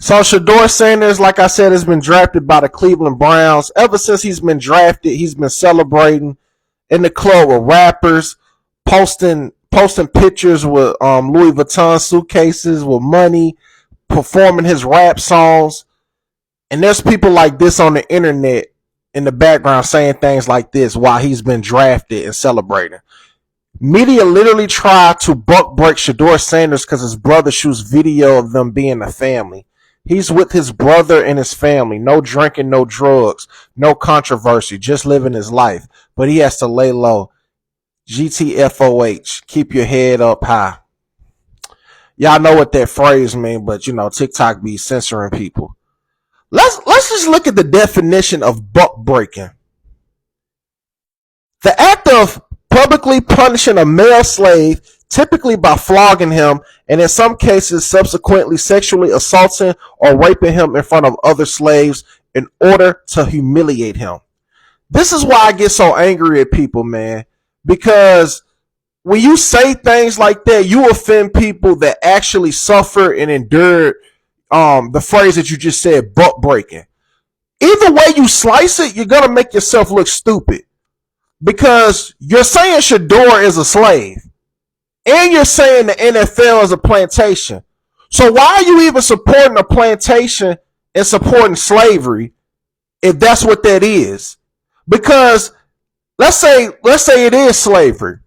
So Sheduer Sanders, like I said, has been drafted by the Cleveland Browns. Ever since he's been drafted, he's been celebrating in the club with rappers, posting pictures with Louis Vuitton suitcases with money, performing his rap songs. And there's people like this on the internet in the background saying things like this while he's been drafted and celebrating. Media literally tried to buck break Sheduer Sanders because his brother shoots video of them being a family. He's with his brother and his family. No drinking, no drugs, no controversy, just living his life. But he has to lay low. GTFOH, keep your head up high. Y'all know what that phrase means, but TikTok be censoring people. Let's just look at the definition of buck breaking. The act of publicly punishing a male slave, typically by flogging him, and in some cases subsequently sexually assaulting or raping him in front of other slaves in order to humiliate him. This is why I get so angry at people, man, because when you say things like that, you offend people that actually suffer and endured the phrase that you just said, butt breaking. Either way you slice it, you're going to make yourself look stupid. Because you're saying Shedeur is a slave. And you're saying the NFL is a plantation. So why are you even supporting a plantation and supporting slavery if that's what that is? Because let's say it is slavery.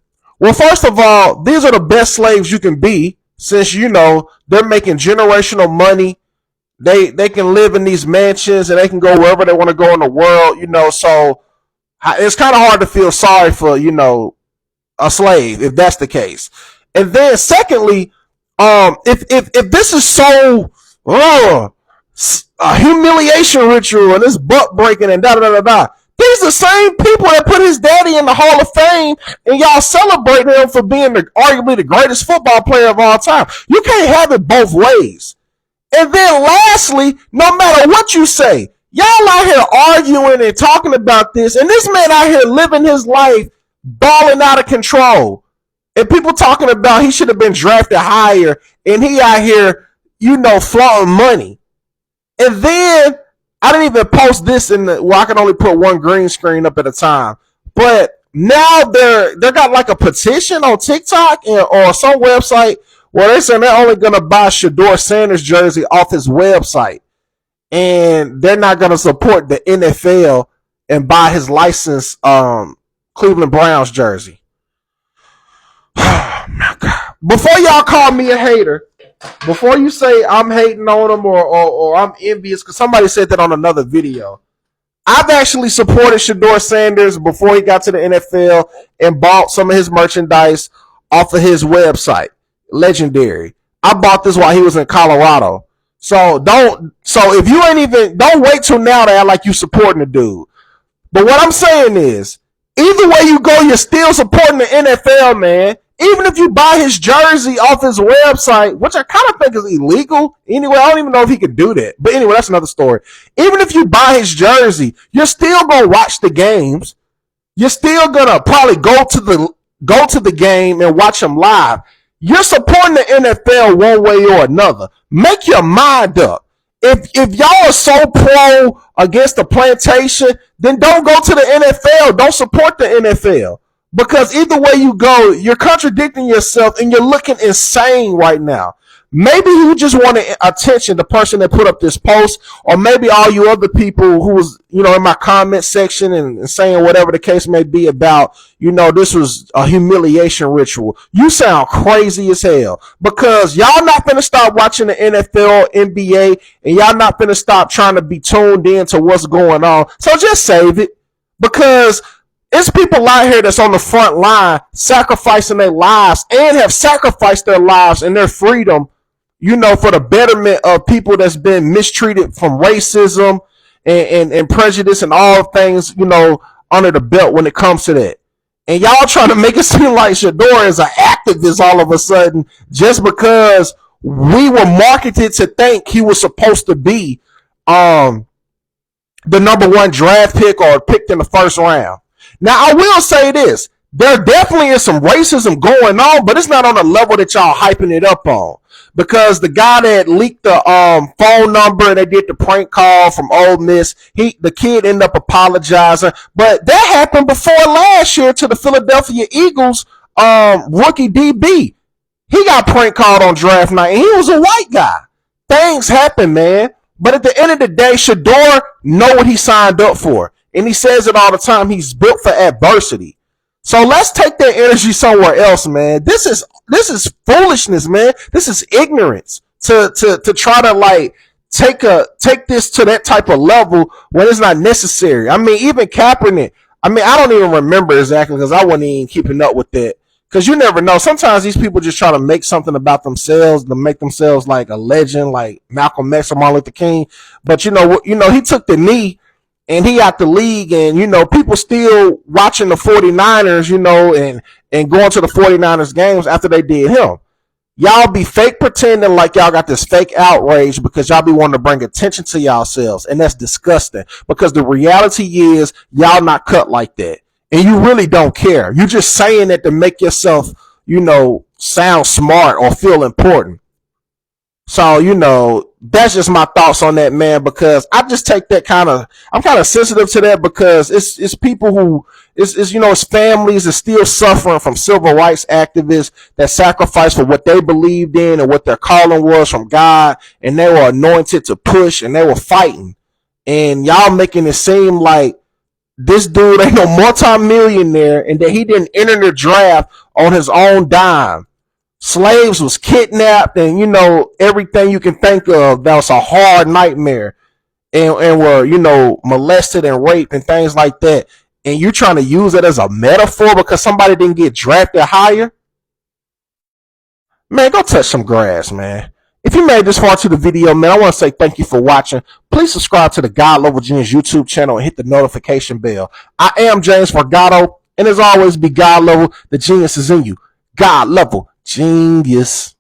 Well, first of all, these are the best slaves you can be, since they're making generational money. They can live in these mansions and they can go wherever they want to go in the world, so it's kind of hard to feel sorry for, a slave if that's the case. And then secondly, if this is so a humiliation ritual and this butt breaking and da da da da, these are the same people that put his daddy in the Hall of Fame and y'all celebrate him for being arguably the greatest football player of all time. You can't have it both ways. And then lastly, no matter what you say, y'all out here arguing and talking about this, and this man out here living his life balling out of control. And people talking about he should have been drafted higher, and he out here, flaunting money. And then I didn't even post this I can only put one green screen up at a time. But now they got like a petition on TikTok or some website where they're saying they're only gonna buy Sheduer Sanders jersey off his website. And they're not going to support the NFL and buy his licensed Cleveland Browns jersey. Oh, my God. Before y'all call me a hater, before you say I'm hating on him or I'm envious, because somebody said that on another video, I've actually supported Sheduer Sanders before he got to the NFL and bought some of his merchandise off of his website, Legendary. I bought this while he was in Colorado. So don't wait till now to act like you supporting the dude. But what I'm saying is, either way you go, you're still supporting the NFL, man. Even if you buy his jersey off his website, which I kind of think is illegal. Anyway, I don't even know if he could do that. But anyway, that's another story. Even if you buy his jersey, you're still gonna watch the games. You're still gonna probably go to the game and watch him live. You're supporting the NFL one way or another. Make your mind up. If y'all are so pro against the plantation, then don't go to the NFL. Don't support the NFL. Because either way you go, you're contradicting yourself and you're looking insane right now. Maybe you just wanted attention, the person that put up this post, or maybe all you other people who was, in my comment section and saying whatever the case may be about, this was a humiliation ritual. You sound crazy as hell because y'all not finna stop watching the NFL, NBA, and y'all not finna stop trying to be tuned in to what's going on. So just save it, because it's people out here that's on the front line sacrificing their lives and have sacrificed their lives and their freedom, for the betterment of people that's been mistreated from racism and prejudice and all things, under the belt when it comes to that. And y'all trying to make it seem like Shedeur is an activist all of a sudden just because we were marketed to think he was supposed to be the number one draft pick or picked in the first round. Now, I will say this. There definitely is some racism going on, but it's not on the level that y'all hyping it up on. because the guy that leaked the phone number and they did the prank call from Ole Miss, the kid ended up apologizing. But that happened before last year to the Philadelphia Eagles rookie DB. He got prank called on draft night, and he was a white guy. Things happen, man. But at the end of the day, Shedeur know what he signed up for. And he says it all the time. He's built for adversity. So let's take that energy somewhere else, man. This is foolishness, man. This is ignorance to try to like take this to that type of level when it's not necessary. I mean, even Kaepernick. I mean, I don't even remember exactly because I wasn't even keeping up with that. Because you never know. Sometimes these people just try to make something about themselves to make themselves like a legend, like Malcolm X or Martin Luther King. But you know, he took the knee and he out the league, and people still watching the 49ers, and going to the 49ers games after they did him. Y'all be fake pretending like y'all got this fake outrage because y'all be wanting to bring attention to yourselves, and that's disgusting. Because the reality is y'all not cut like that. And you really don't care. You're just saying that to make yourself, sound smart or feel important. So, that's just my thoughts on that, man, because I just take that I'm kind of sensitive to that because it's people who, it's families that still suffering from civil rights activists that sacrificed for what they believed in and what their calling was from God, and they were anointed to push and they were fighting. And y'all making it seem like this dude ain't no multi-millionaire and that he didn't enter the draft on his own dime. Slaves was kidnapped and, everything you can think of that was a hard nightmare and were, molested and raped and things like that. And you trying to use it as a metaphor because somebody didn't get drafted higher? Man, go touch some grass, man. If you made this far to the video, man, I want to say thank you for watching. Please subscribe to the God Level Genius YouTube channel and hit the notification bell. I am James Forgato, and as always, be God Level. The genius is in you. God Level Genius.